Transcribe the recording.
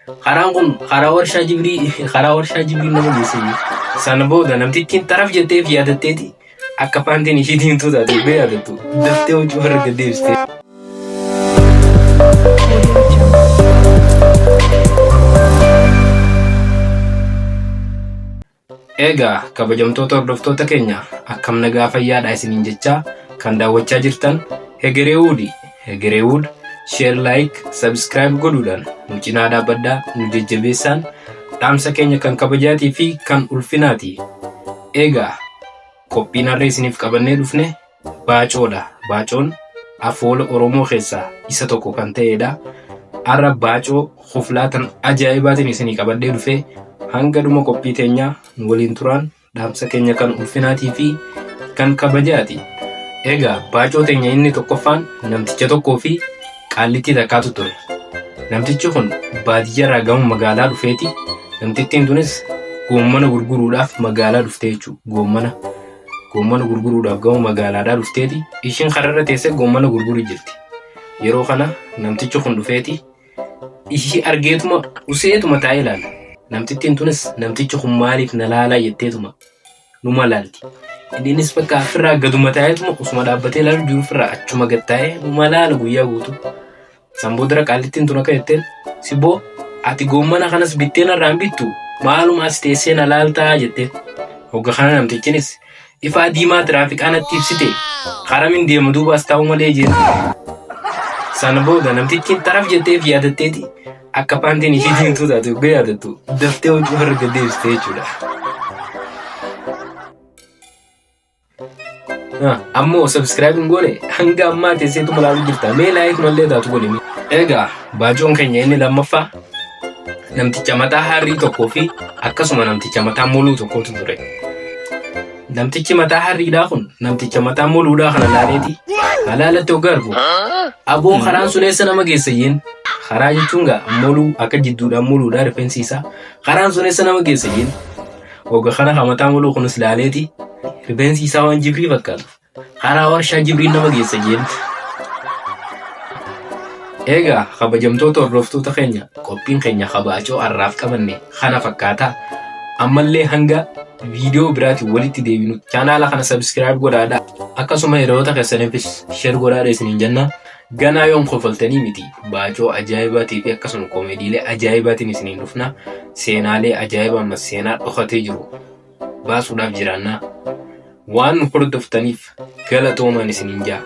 Karaan kun karaa warshaa Jibrii nama geessanii. Sana booda namtittiin taraf jetteef yaadatteeti akka paantiin ishii diimtuu taate bee yaadattu daftee hojii warra gaddeebistee. Egaa kabajamtoota hordoftoota keenya akkam nagaa fayyaadha isiniin jechaa kan daawwachaa jirtan Hegeree Wood share like subscribe godhuudhaan nu cinaa dhaabbadhaa nu jajjabeessaan dhaamsa keenya kan kabajaatii fi kan ulfinaati. Egaa qophiin har'a isiniif qabannee dhufne baacoodha. Baacoon afoola Oromoo keessaa isa tokko kan ta'edha. Har'a baacoo huflaatan ajaa'ibaatiin isinii qabadhee dhufe hanga dhuma qophii teenyaa nu waliin turaan dhaamsa keenya kan ulfinaatii fi kan kabajaati. Egaa baacoo teenya inni tokkoffaan namticha tokkoo fi qaallitti takkaatu ture. Namtichi kun baadiyyaarraa gama magaalaa dhufeeti. Namtittiin tunis goommana gurguruudhaaf magaalaa dhufte jechuudha. Goommana gurguruudhaaf gama magaalaadhaa dhufteeti. Ishiin kararra teessee goommana gurguru jirti. Yeroo kana namtichi kun dhufeeti. Ishii argeetuma useetuma taa'ee ilaala. Namtittiin tunis namtichi kun maaliif na laalaa jetteetuma numa laalti. Innis bakka ofirraa gaduma taa'eetuma usuma dhaabbatee ilaalu jiru ofirraa achuma gad taa'ee numa laala guyyaa guutuu. Sanboodara qaallittiin tun akka jetteen siboo ati goommana kanas bittee narraan bittu maaluma as teessee na laaltaa jetteen. Hogga kana namtichinis ifaa diimaa tiraafikaa natti ibsite karamin deema duuba as taa'u malee jeen. Sana booda namtichiin taraf jetteef yaadatteeti akka paantiin ishii diimtuu taate bee yaadattu daftee hojii warra gaddeebistee jechuudha. Ammoo subscribe goone hanga ammaa teesseetuma laaluu jirta mee like mallee taatu godhimi. Egaa baacoon keenya inni lammaffaa namticha mataa harrii tokkoo fi akkasuma namticha mataa moluu tokkotu ture. Namtichi mataa harriidhaa kun namticha mataa moluudhaa kana laaleeti halaalatti hogga argu aboo karaan sun eessa nama geessa jeen. Karaa jechuun gaa moluu akka jidduudhaan moluudhaa rifeensiisaa karaan sun eessa nama geessa jeen. Hogga kana mataa moluu kunis laaleeti rifeensiisaa waan Jibrii fakkaatu karaa warshaa Jibrii nama geessa jeen. Egaa kabajamtoota hordoftoota keenya qophiin keenya baacoo har'aaf qabanne kana fakkaataa. Ammallee hanga viidiyoo biraatiin walitti deebinu chaanaala kana subscribe godhaadha. Akkasuma hiriyoota keessaniifis share godhaadha isiniin jenna. Ganaa yoon kofaltanii miti baacoo ajaa'ibaatii fi akkasuma koomeediilee ajaa'ibaatiin isiniin dhufna. Seenaalee ajaa'ibaa ammas seenaa dhokatee jiru baasuudhaaf jiraannaa. Waan hordoftaniif galatoomaan isiniin jaa.